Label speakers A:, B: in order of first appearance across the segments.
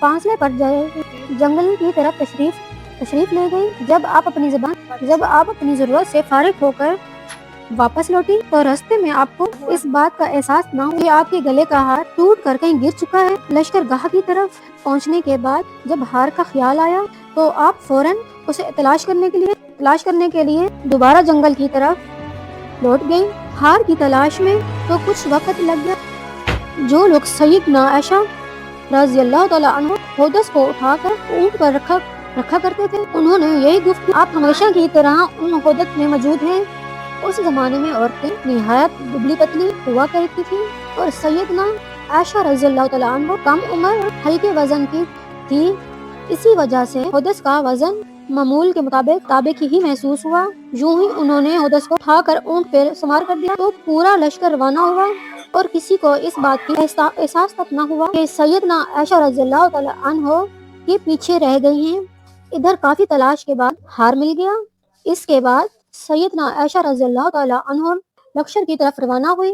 A: فاصلے پر جنگل کی طرف تشریف لے گئی۔ جب آپ اپنی ضرورت سے فارغ ہو کر واپس لوٹی تو راستے میں آپ کو اس بات کا احساس نہ ہوا کہ آپ کے گلے کا ہار ٹوٹ کر کہیں گر چکا ہے۔ لشکر گاہ کی طرف پہنچنے کے بعد جب ہار کا خیال آیا تو آپ فوراً اسے تلاش کرنے کے لیے دوبارہ جنگل کی طرف لوٹ گئی۔ ہار کی تلاش میں تو کچھ وقت لگ گیا۔ جو لوگ سیدنا عائشہ رضی اللہ تعالیٰ عنہ ہودس کو اٹھا کر اونٹ پر رکھا کرتے تھے، انہوں نے یہی گفت آپ ہمیشہ کی طرح ان ہودس میں موجود ہیں۔ اس زمانے میں عورتیں نہایت دبلی پتلی ہوا کرتی تھیں اور سیدنا عائشہ رضی اللہ تعالیٰ عنہ کم عمر اور ہلکے وزن کی تھی، اسی وجہ سے ہودس کا وزن معمول کے مطابق ہی محسوس ہوا۔ یوں ہی انہوں نے ہودس کو اٹھا کر اونٹ پہ سوار کر دیا تو پورا لشکر روانہ ہوا اور کسی کو اس بات کی احساس تک نہ ہوا کہ سیدنا عائشہ رضی اللہ تعالیٰ عنہ یہ پیچھے رہ گئی ہیں۔ ادھر کافی تلاش کے بعد ہار مل گیا۔ اس کے بعد سیدنا عائشہ رضی اللہ تعالیٰ عنہ لشکر کی طرف روانہ ہوئی،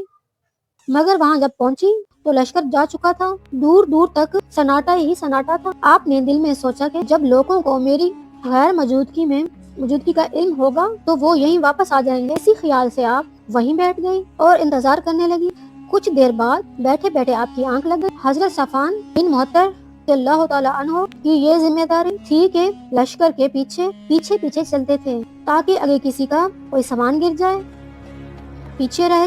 A: مگر وہاں جب پہنچی تو لشکر جا چکا تھا۔ دور دور تک سناٹا ہی سناٹا تھا۔ آپ نے دل میں سوچا کہ جب لوگوں کو میری غیر موجودگی کا علم ہوگا تو وہ یہیں واپس آ جائیں گے۔ اسی خیال سے آپ وہیں بیٹھ گئی اور انتظار کرنے لگی۔ کچھ دیر بعد بیٹھے بیٹھے آپ کی آنکھ لگ گئی۔ حضرت صفوان بن معطل رضی اللہ تعالیٰ عنہ کی یہ ذمہ داری تھی کہ لشکر کے پیچھے چلتے تھے تاکہ اگر کسی کا کوئی سامان گر جائے یا پیچھے رہ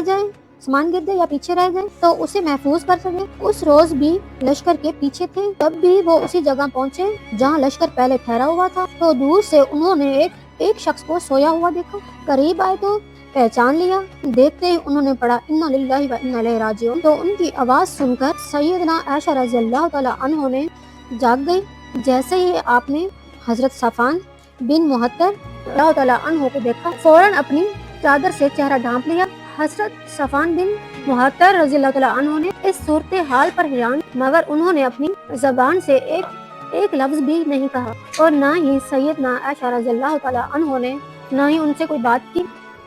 A: جائے تو اسے محفوظ کر سکے۔ اس روز بھی لشکر کے پیچھے تھے، تب بھی وہ اسی جگہ پہنچے جہاں لشکر پہلے ٹھہرا ہوا تھا تو دور سے انہوں نے ایک شخص کو سویا ہوا دیکھا۔ قریب آئے تو پہچان لیا۔ دیکھتے ہی انہوں نے پڑھا انا للہ و انا الیہ راجعون، تو ان کی آواز سن کر سیدنا عائشہ رضی اللہ تعالیٰ عنہ نے جاگ گئی۔ جیسے ہی آپ نے حضرت صفوان بن معطل رضی اللہ تعالیٰ عنہ کو دیکھا، فوراً اپنی چادر سے چہرہ ڈھانپ لیا۔ حضرت صفوان بن معطل رضی اللہ تعالیٰ عنہ نے اس صورتحال پر حیران، مگر انہوں نے اپنی زبان سے ایک لفظ بھی نہیں کہا اور نہ ہی سیدنا عائشہ رضی اللہ تعالیٰ عنہ نے نہ ہی ان سے کوئی بات کی۔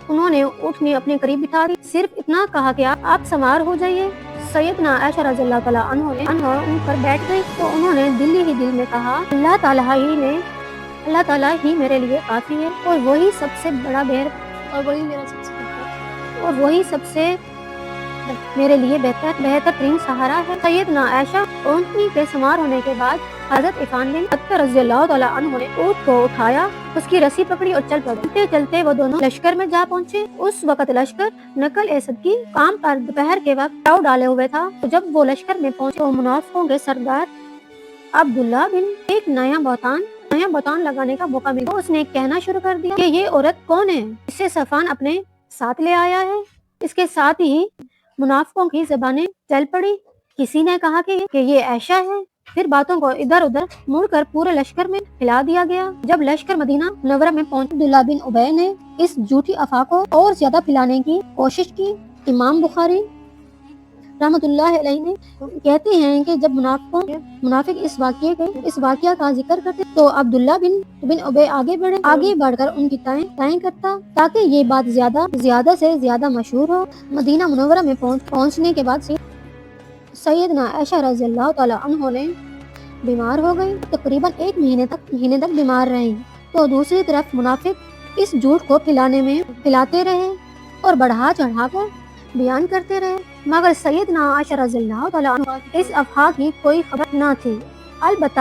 A: انہوں نے اٹھنی اپنے قریب بٹھا دی، صرف اتنا کہا کہ آپ سوار ہو جائیے۔ سیدنا عائشہ رضی اللہ تعالیٰ عنہ ان پر بیٹھ گئی تو انہوں نے دل میں کہا اللہ تعالیٰ ہی میرے لیے کافی ہے اور وہی سب سے بڑا اور وہی سب سے میرے لیے بہتر ترین سہارا ہے۔ سیدنا عائشہ اونٹنی پہ سوار ہونے کے بعد حضرت صفوان بن معطل رضی اللہ تعالیٰ عنہ نے اونٹ کو اٹھایا، اس کی رسی پکڑی اور چل پڑے۔ چلتے وہ دونوں لشکر میں جا پہنچے۔ اس وقت لشکر نقل اسد کی کام پر دوپہر کے وقت پڑاؤ ڈالے ہوئے تھا۔ جب وہ لشکر میں پہنچے تو منافقوں کے سردار عبداللہ بن ایک نیا بہتان لگانے کا موقع ملا۔ اس نے کہنا شروع کر دیا کہ یہ عورت کون ہے، اسے صفوان اپنے ساتھ لے آیا ہے۔ اس کے ساتھ ہی منافقوں کی زبانیں چل پڑی۔ کسی نے کہا کہ یہ عائشہ ہے، پھر باتوں کو ادھر ادھر مڑ کر پورے لشکر میں پھیلا دیا گیا۔ جب لشکر مدینہ منورہ میں پہنچا، عبداللہ بن ابی نے اس جھوٹی افواہ کو اور زیادہ پھیلانے کی کوشش کی۔ امام بخاری رحمۃ اللہ علیہ نے کہتے ہیں کہ جب منافق اس واقعہ کا ذکر کرتے تو عبداللہ بن ابی آگے بڑھ کر ان کی تائیں کرتا تاکہ یہ بات زیادہ سے زیادہ مشہور ہو۔ مدینہ منورہ میں پہنچنے کے بعد سیدنا عائشہ رضی اللہ تعالیٰ عنہ نے بیمار ہو گئی، تقریباً ایک مہینے تک بیمار رہیں تو دوسری طرف منافق اس جھوٹ کو پھیلاتے رہے اور بڑھا چڑھا کر بیان کرتے رہے، مگر سیدنا عائشہ رضی اللہ تعالیٰ عنہ اس افواہ کی کوئی خبر نہ تھی۔ البتہ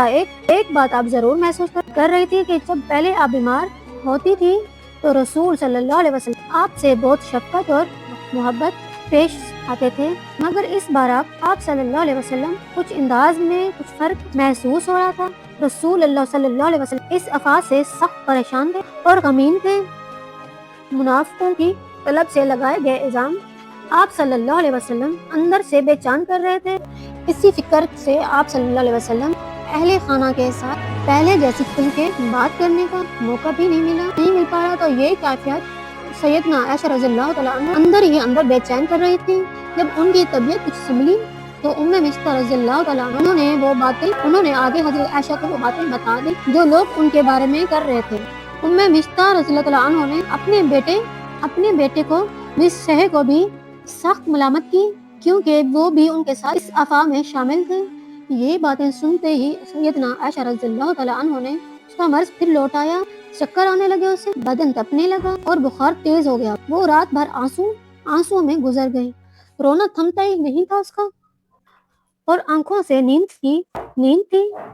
A: ایک بات آپ ضرور محسوس کر رہی تھی کہ جب پہلے آپ بیمار ہوتی تھی تو رسول صلی اللہ علیہ وسلم آپ سے بہت شفقت اور محبت پیش آتے تھے، مگر اس بار آپ صلی اللہ علیہ وسلم کچھ انداز میں کچھ فرق محسوس ہو رہا تھا۔ رسول اللہ صلی اللہ علیہ وسلم اس افواہ سے سخت پریشان تھے اور غمگین تھے۔ منافقوں کی طلب سے لگائے گئے الزام آپ صلی اللہ علیہ وسلم اندر سے بے چین کر رہے تھے۔ اسی فکر سے آپ صلی اللہ علیہ وسلم اہل خانہ کے ساتھ پہلے جیسی کھل کے بات کرنے کا موقع بھی نہیں مل پا رہا، تو یہ کیفیت سیدنا عائشہ رضی اللہ تعالیٰ عنہ اندر ہی اندر بے چین کر رہی تھی۔ جب ان کی طبیعت کچھ سنبھلی تو مصطح رضی اللہ تعالیٰ عنہ انہوں نے آگے حضرت عائشہ کو وہ باتیں بتا دی جو لوگ ان کے بارے میں کر رہے تھے۔ مصطح رضی اللہ تعالیٰ عنہ نے اپنے بیٹے کو مصطح کو بھی سخت ملامت کی، کیونکہ وہ بھی ان کے ساتھ اس افواہ میں شامل تھے۔ یہ باتیں سنتے ہی سیدنا عائشہ رضی اللہ تعالیٰ عنہ نے اس کا مرض پھر لوٹ آیا، چکر آنے لگے، اسے بدن تپنے لگا اور بخار تیز ہو گیا۔ وہ رات بھر آنسو میں گزر گئی، رونا تھمتا ہی نہیں تھا اس کا، اور آنکھوں سے نیند تھی۔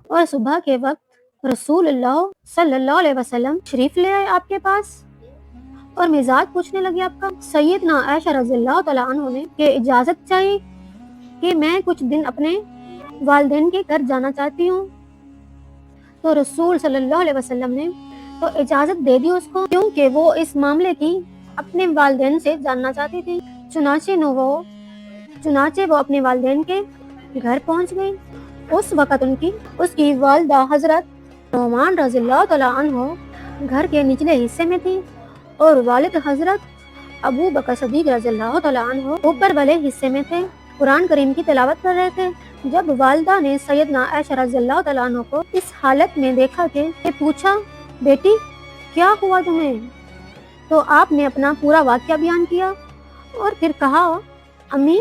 A: اور صبح کے وقت رسول اللہ صلی اللہ علیہ وسلم شریف لے آئے آپ کے پاس اور مزاج پوچھنے لگے آپ کا۔ سیدنا عائشہ رضی اللہ تعالیٰ عنہ نے کہ اجازت چاہیے کہ میں کچھ دن اپنے والدین کے گھر جانا چاہتی ہوں، تو رسول صلی اللہ علیہ وسلم نے تو اجازت دے دی اس کو، کیونکہ وہ اس معاملے کی اپنے والدین سے جاننا چاہتی تھی۔ چنانچہ وہ اپنے والدین کے گھر پہنچ گئی۔ اس وقت اس کی والدہ حضرت نعمان رضی اللہ تعالیٰ عنہ گھر کے نچلے حصے میں تھی، اور والد حضرت ابو بکر صدیق رضی اللہ تعالیٰ عنہ اوپر والے حصے میں تھے، قرآن کریم کی تلاوت کر رہے تھے۔ جب والدہ نے سیدنا عائشہ رضی اللہ تعالیٰ عنہ کو اس حالت میں دیکھا کہ پوچھا، بیٹی کیا ہوا تمہیں؟ تو آپ نے اپنا پورا واقعہ بیان کیا اور پھر کہا، امی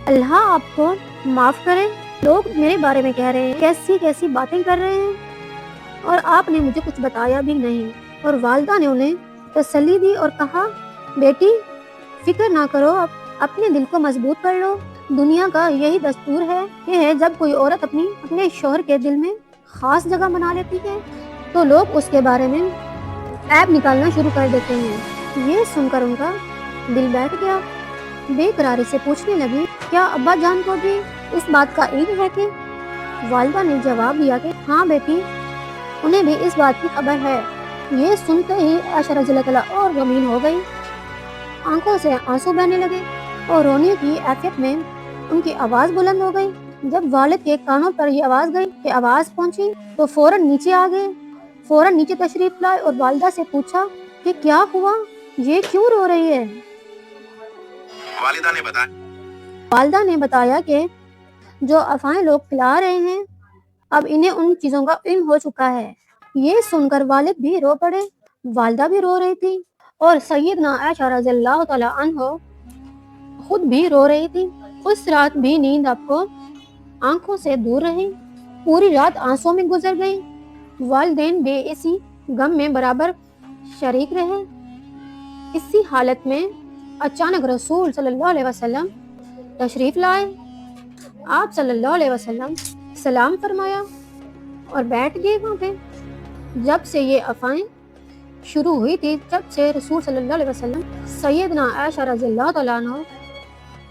A: اللہ آپ کو معاف کرے، لوگ میرے بارے میں کہہ رہے ہیں، کیسی باتیں کر رہے ہیں، اور آپ نے مجھے کچھ بتایا بھی نہیں۔ اور والدہ نے انہیں تسلی دی اور کہا، بیٹی فکر نہ کرو، اپنے دل کو مضبوط کر لو، دنیا کا یہی دستور ہے جب کوئی عورت اپنے شوہر کے دل میں خاص جگہ بنا لیتی ہے تو لوگ اس کے بارے میں عیب نکالنا شروع کر دیتے ہیں۔ یہ سن کر ان کا دل بیٹھ گیا، بے قراری سے پوچھنے لگی، کیا ابا جان کو بھی اس بات کا علم ہے؟ کہ والدہ نے جواب دیا کہ ہاں بیٹی، انہیں بھی اس بات کی خبر ہے۔ یہ سنتے ہی عائشہ رضی اللہ تعالیٰ اور غمگین ہو گئی، آنکھوں سے آنسو بہنے لگے اور رونے کی عافیت میں ان کی آواز بلند ہو گئی۔ جب والد کے کانوں پر یہ آواز پہنچی تو فوراً نیچے آ گئے، فوراً نیچے تشریف لائے اور والدہ سے پوچھا کہ کیا ہوا، یہ کیوں رو رہی ہے؟ والدہ نے بتایا کہ جو افواہیں لوگ پھیلا رہے ہیں، اب انہیں ان چیزوں کا علم ہو چکا ہے۔ یہ سن کر والد بھی رو پڑے، والدہ بھی رو رہی تھی، اور سیدنا عائشہ رضی اللہ تعالیٰ عنہ خود بھی رو رہی تھی۔ اس رات بھی نیند آپ کو آنکھوں سے دور رہی، پوری رات آنسوں میں گزر گئی، والدین بھی اسی غم میں برابر شریک رہے۔ اسی حالت میں اچانک رسول صلی اللہ علیہ وسلم تشریف لائے۔ آپ صلی اللہ علیہ وسلم سلام فرمایا اور بیٹھ گئے وہاں پہ۔ جب سے یہ افواہیں شروع ہوئی تھی، جب سے رسول صلی اللہ علیہ وسلم سیدنا عائشہ رضی اللہ تعالیٰ عنہ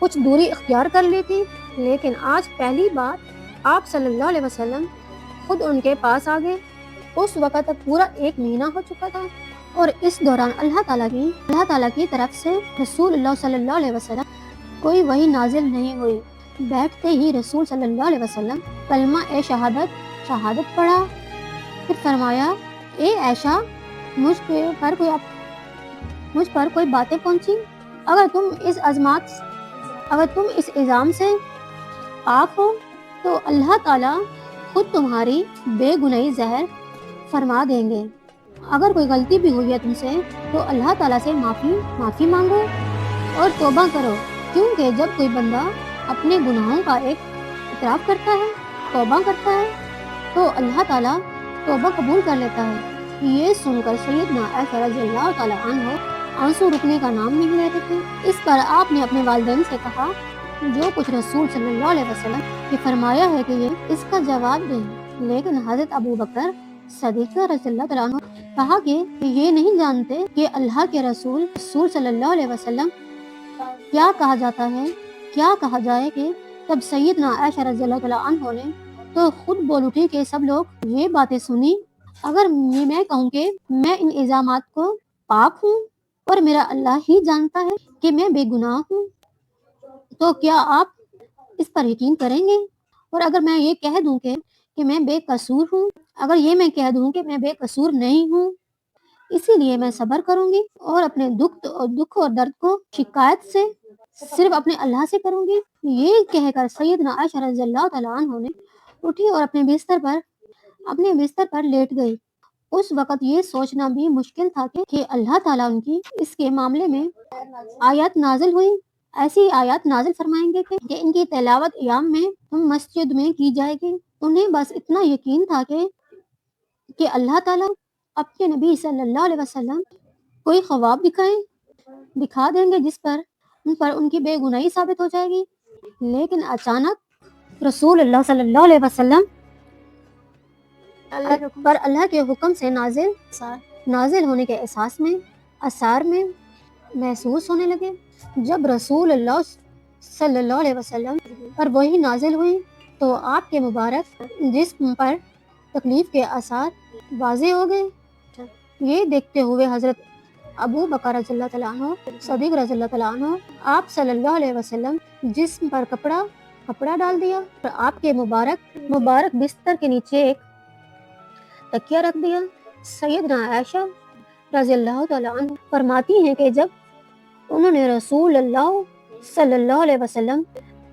A: کچھ دوری اختیار کر لی تھی، لیکن آج پہلی بار آپ صلی اللہ علیہ وسلم خود ان کے پاس آ گئے۔ اس وقت تک پورا 1 مہینہ ہو چکا تھا، اور اس دوران اللہ تعالیٰ کی طرف سے رسول اللہ صلی اللہ علیہ وسلم کوئی وحی نازل نہیں ہوئی۔ بیٹھتے ہی رسول صلی اللہ علیہ وسلم کلمہ شہادت پڑھا، پھر فرمایا، اے عائشہ، مجھ پر کوئی باتیں پہنچی، اگر تم اس الزام سے پاک ہو تو اللہ تعالیٰ خود تمہاری بے گناہی ظاہر فرما دیں گے۔ اگر کوئی غلطی بھی ہوئی ہے تم سے تو اللہ تعالیٰ سے معافی مانگو اور توبہ کرو، کیونکہ جب کوئی بندہ اپنے گناہوں کا اعتراف کرتا ہے، توبہ کرتا ہے، تو اللہ تعالیٰ توبہ قبول کر لیتا ہے۔ یہ سن کر سیدنا عائشہ رضی اللہ تعالیٰ عنہ آنسو رکنے کا نام نہیں لیتے تھے۔ اس پر آپ نے اپنے والدین سے کہا، جو کچھ رسول صلی اللہ علیہ وسلم نے فرمایا ہے کہ یہ اس کا جواب دیں، لیکن حضرت ابو بکر صدیق رضی اللہ تعالیٰ عنہ کہا کہ یہ نہیں جانتے کہ اللہ کے رسول صلی اللہ علیہ وسلم کیا کہا جاتا ہے، کیا کہا جائے کہ تب سیدنا عائشہ رضی اللہ تعالیٰ عنہ نے تو خود بول اٹھی کہ سب لوگ یہ باتیں سنی، اگر میں کہوں کہ میں ان الزامات کو پاک ہوں اور میرا اللہ ہی جانتا ہے کہ میں بے گناہ ہوں، تو کیا آپ اس پر یقین کریں گے؟ اور اگر میں یہ کہہ دوں کہ میں بے قصور ہوں، اگر یہ میں کہہ دوں کہ میں بے قصور نہیں ہوں، اسی لیے میں صبر کروں گی اور اپنے دکھ اور درد کو شکایت سے صرف اپنے اللہ سے کروں گی۔ یہ کہہ کر سیدنا عائشہ رضی اللہ تعالیٰ عنہ نے اٹھی اور اپنے بستر پر لیٹ گئی۔ اس وقت یہ سوچنا بھی مشکل تھا کہ اللہ تعالیٰ ان کی اس کے معاملے میں آیات نازل ہوئی ایسی آیات نازل فرمائیں گے کہ ان کی تلاوت ایام میں مسجد میں کی جائے گی۔ انہیں بس اتنا یقین تھا کہ اللہ تعالیٰ اپنے نبی صلی اللہ علیہ وسلم کوئی خواب دکھا دیں گے جس پر ان کی بے گناہی ثابت ہو جائے گی، لیکن اچانک رسول اللہ صلی اللہ علیہ وسلم پر اللہ کے حکم سے نازل ہونے کے اثار میں محسوس ہونے لگے۔ جب رسول اللہ صلی اللہ علیہ وسلم پر وہی نازل ہوئی تو آپ کے مبارک جسم پر تکلیف کے اثار واضح ہو گئے۔ یہ دیکھتے ہوئے حضرت ابو بکر رضی اللہ تعالیٰ عنہ، صدیق رضی اللہ تعالیٰ عنہ، آپ صلی اللہ علیہ وسلم جسم پر کپڑا ڈال دیا اور آپ کے مبارک بستر کے نیچے ایک تکیہ رکھ دیا۔ سیدنا عائشہ رضی اللہ تعالیٰ عنہ فرماتی ہیں کہ جب انہوں نے رسول اللہ صلی اللہ علیہ وسلم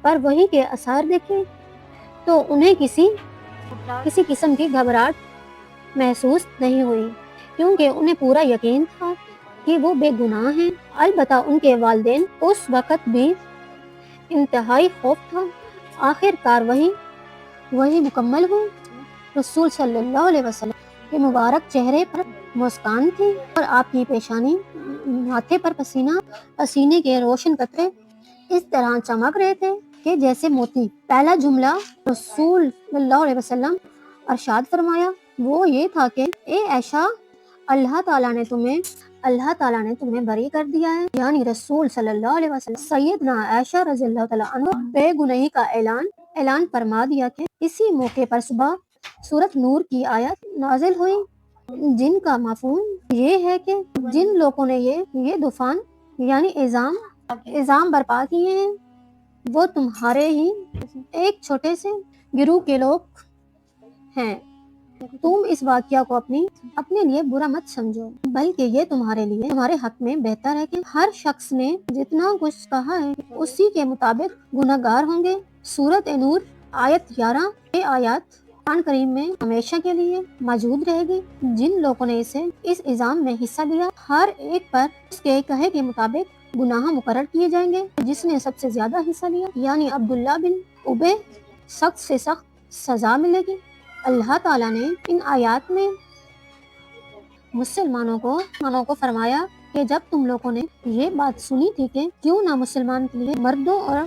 A: پر وحی کے اثار دیکھے تو انہیں کسی قسم کی گھبراہٹ محسوس نہیں ہوئی، کیونکہ انہیں پورا یقین تھا کہ وہ بے گناہ ہیں۔ البتہ ان کے والدین اس وقت بھی انتہائی خوف تھا۔ آخر کار وہی مکمل ہوئی۔ رسول صلی اللہ علیہ وسلم کے مبارک چہرے پر مسکان تھی اور آپ کی پیشانی، ماتھے پر پسینے کے روشن قطرے اس طرح چمک رہے تھے کہ جیسے موتی۔ پہلا جملہ رسول صلی اللہ علیہ وسلم ارشاد فرمایا وہ یہ تھا کہ اے عائشہ، اللہ تعالیٰ نے تمہیں بری کر دیا ہے، یعنی رسول صلی اللہ علیہ وسلم سیدنا عائشہ رضی اللہ تعالیٰ عنہ بے گناہی کا اعلان فرما دیا کہ اسی موقع پر صبح سورۃ نور کی آیت نازل ہوئی، جن کا مفہوم یہ ہے کہ جن لوگوں نے یہ طوفان یعنی الزام برپا کیے ہیں وہ تمہارے ہی ایک چھوٹے سے گروہ کے لوگ ہیں۔ تم اس واقعہ کو اپنے لیے برا مت سمجھو، بلکہ یہ تمہارے حق میں بہتر ہے کہ ہر شخص نے جتنا کچھ کہا ہے اسی کے مطابق گناہگار ہوں گے۔ سورۃ نور آیت 11 یہ آیات قرآن کریم میں ہمیشہ کے لیے موجود رہے گی۔ جن لوگوں نے اس الزام میں حصہ لیا ہر ایک پر اس کے کہے کے مطابق گناہ مقرر کیے جائیں گے۔ جس نے سب سے زیادہ حصہ لیا یعنی عبداللہ بن ابے، سخت سے سخت سزا ملے گی۔ اللہ تعالیٰ نے ان آیات میں مسلمانوں کو فرمایا کہ جب تم لوگوں نے یہ بات سنی تھی کہ کیوں نہ مسلمان کے لیے مردوں اور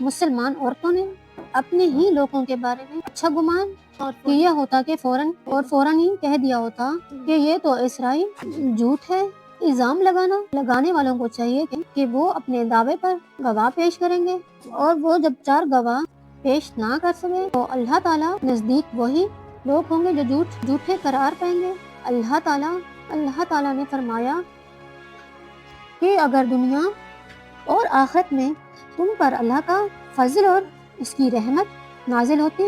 A: مسلمان عورتوں نے اپنے ہی لوگوں کے بارے میں اچھا گمان کیا ہوتا کہ فوراً ہی کہہ دیا ہوتا کہ یہ تو اسرائیل جھوٹ ہے۔ الزام لگانے والوں کو چاہیے کہ وہ اپنے دعوے پر گواہ پیش کریں گے، اور وہ جب 4 گواہ پیش نہ کر سکے تو اللہ تعالیٰ نزدیک وہی لوگ ہوں گے جو جھوٹے قرار پائیں گے۔ اللہ تعالیٰ نے فرمایا کہ اگر دنیا اور آخرت میں تم پر اللہ کا فضل اور اس کی رحمت نازل ہوتی،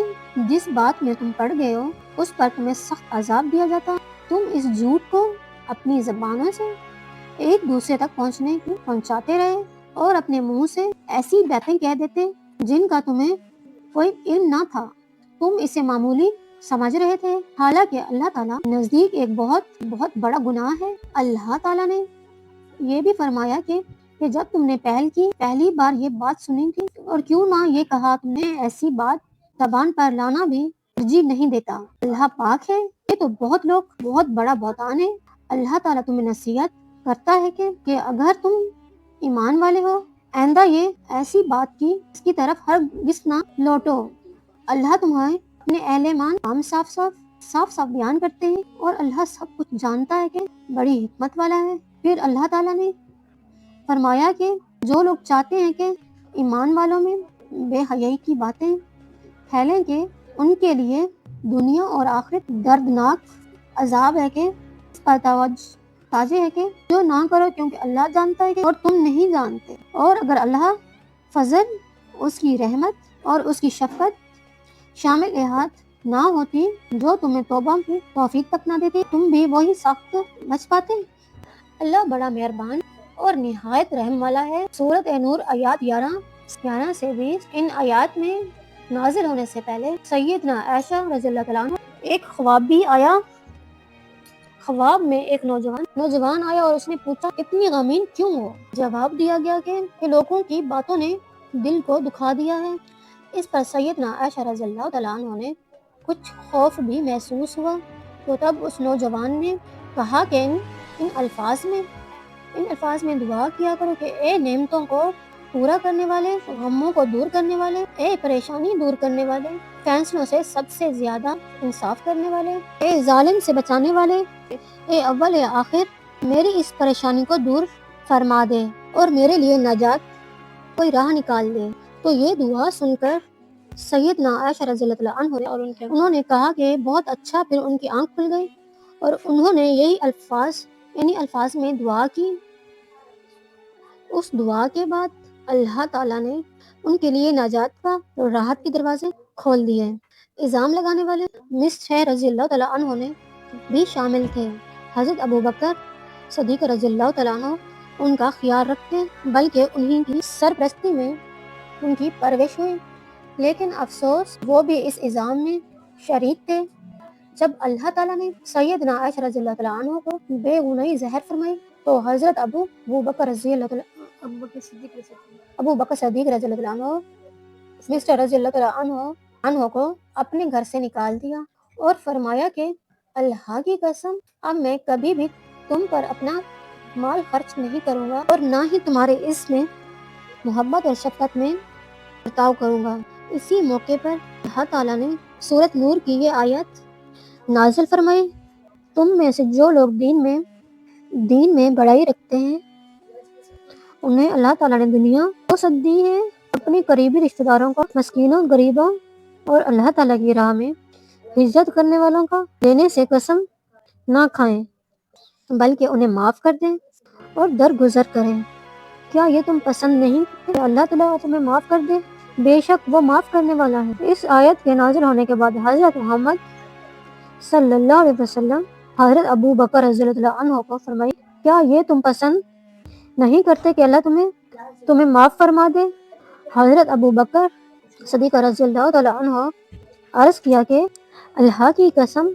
A: جس بات میں تم پڑ گئے ہو اس پر تمہیں سخت عذاب دیا جاتا، تم اس جھوٹ کو اپنی زبانوں سے ایک دوسرے تک پہنچاتے رہے اور اپنے منہ سے ایسی باتیں کہہ دیتے جن کا تمہیں کوئی علم نہ تھا، تم اسے معمولی سمجھ رہے تھے، حالانکہ اللہ تعالیٰ نزدیک ایک بہت بہت بڑا گناہ ہے۔ اللہ تعالیٰ نے یہ بھی فرمایا کہ جب تم نے پہلی بار یہ بات سنی تھی اور کیوں نہ یہ کہا، تم نے ایسی بات زبان پر لانا بھی ترجیح نہیں دیتا، اللہ پاک ہے، یہ تو بہت بڑا بہتان ہے۔ اللہ تعالیٰ تمہیں نصیحت کرتا ہے کہ اگر تم ایمان والے ہو آئندہ یہ ایسی بات کی اس کی طرف ہرگز نہ لوٹو۔ اللہ تمہیں اپنے اہل ایمان کام صاف بیان کرتے ہیں اور اللہ سب کچھ جانتا ہے کہ بڑی حکمت والا ہے۔ پھر اللہ تعالیٰ نے فرمایا کہ جو لوگ چاہتے ہیں کہ ایمان والوں میں بے حیائی کی باتیں پھیلیں کہ ان کے لیے دنیا اور آخرت دردناک عذاب ہے کہ اس پر توجہ ہے کہ جو نہ کرو، کیونکہ اللہ جانتا ہے کہ اور تم نہیں جانتے، اور اگر اللہ فضل، اس کی رحمت اور اس کی شفقت شامل احاط نہ ہوتی جو تمہیں توبہ کی توفیق تک نہ دیتی، تم بھی وہی سخت بچ پاتے۔ اللہ بڑا مہربان اور نہایت رحم والا ہے۔ سورۃ نور آیات 11 سے 20 ان آیات میں نازل ہونے سے پہلے سیدنا عائشہ رضی اللہ تعالیٰ عنہ ایک خواب بھی آیا۔ خواب میں ایک نوجوان آیا اور اس نے پوچھا اتنی غمگین کیوں ہو؟ جواب دیا گیا کہ لوگوں کی باتوں نے دل کو دکھا دیا ہے۔ اس پر سیدنا عائشہ رضی اللہ تعالیٰ عنہ نے کچھ خوف بھی محسوس ہوا، تو تب اس نوجوان نے کہا کہ ان الفاظ میں دعا کیا کرو کہ اے نعمتوں کو پورا کرنے والے، غموں کو دور کرنے والے، اے پریشانی دور کرنے والے، فیصلوں سے سب سے زیادہ انصاف کرنے والے، اے ظالم سے بچانے والے، اے اول اے آخر میری اس پریشانی کو دور فرما دے اور میرے لیے نجات کوئی راہ نکال دے۔ تو یہ دعا سن کر سیدنا عائشہ رضی اللہ عنہ انہوں نے کہا کہ بہت اچھا، پھر ان کی آنکھ کھل گئی اور انہوں نے یہی الفاظ میں دعا کی۔ اس دعا کے بعد اللہ تعالیٰ نے ان کے لیے نجات کا اور راحت کے دروازے کھول دیے۔ الزام لگانے والے مصر رضی اللہ تعالیٰ عنہ نے بھی شامل تھے۔ حضرت ابوبکر صدیق رضی اللہ تعالیٰ عنہ ان کا خیال رکھتے، بلکہ انہی کی سرپرستی میں ان کی پرورش ہوئی، لیکن افسوس وہ بھی اس الزام میں شریک تھے۔ جب اللہ تعالیٰ نے سیدنا عائشہ رضی اللہ تعالیٰ عنہ کو بے گناہی ظاہر فرمائی، تو حضرت ابو بکر صدیق رضی اللہ عنہ مصر رضی اللہ تعالیٰ عنہ کو اپنے گھر سے نکال دیا اور فرمایا کہ اللہ کی قسم اب میں کبھی بھی تم پر اپنا مال خرچ نہیں کروں گا اور نہ ہی تمہارے اس میں محبت اور شفقت میں برتاؤ کروں گا۔ اسی موقع پر اللہ تعالیٰ نے سورۃ نور کی یہ آیت نازل فرمائی، تم میں سے جو لوگ دین میں بڑائی رکھتے ہیں انہیں اللہ تعالیٰ نے دنیا وسعت دی ہے، اپنے قریبی رشتہ داروں کو، مسکینوں، غریبوں اور اللہ تعالیٰ کی راہ میں ہجرت کرنے والوں کا دینے سے قسم نہ کھائیں، بلکہ انہیں معاف کر دیں اور درگزر کریں۔ کیا یہ تم پسند نہیں کہ اللہ تعالیٰ تمہیں معاف کر دے؟ بے شک وہ معاف کرنے والا ہے۔ اس آیت کے نازل ہونے کے بعد حضرت محمد صلی اللہ علیہ وسلم حضرت ابو بکر رضی اللہ عنہ کو فرمائی، کیا یہ تم پسند نہیں کرتے کہ اللہ تمہیں معاف فرما دے؟ حضرت ابو بکر صدیق رضی اللہ تعالیٰ عنہ عرض کیا کہ اللہ کی قسم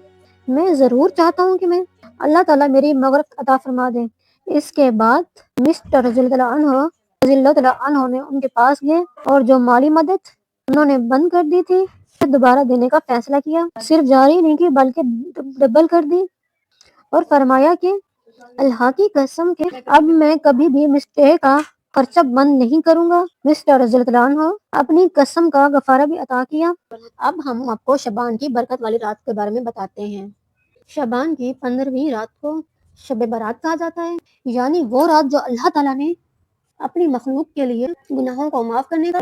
A: میں ضرور چاہتا ہوں کہ میں اللہ تعالیٰ میری مغفرت عطا فرما دے۔ اس کے بعد مصر رضی اللہ تعالیٰ عنہ نے ان کے پاس گئے اور جو مالی مدد انہوں نے بند کر دی تھی دوبارہ دینے کا فیصلہ کیا، صرف جاری نہیں کی بلکہ ڈبل کر دی، اور فرمایا کہ اللہ کی قسم کہ اب میں کبھی بھی مصر کا خرچہ بند نہیں کروں گا۔ مصر رضی اللہ عنہ اپنی قسم کا کفارہ بھی عطا کیا۔ اب ہم آپ کو شعبان کی برکت والی رات کے بارے میں بتاتے ہیں۔ شعبان کی 15ویں رات کو شب برات کہا جاتا ہے، یعنی وہ رات جو اللہ تعالیٰ نے اپنی مخلوق کے لیے گناہوں کو معاف کرنے کا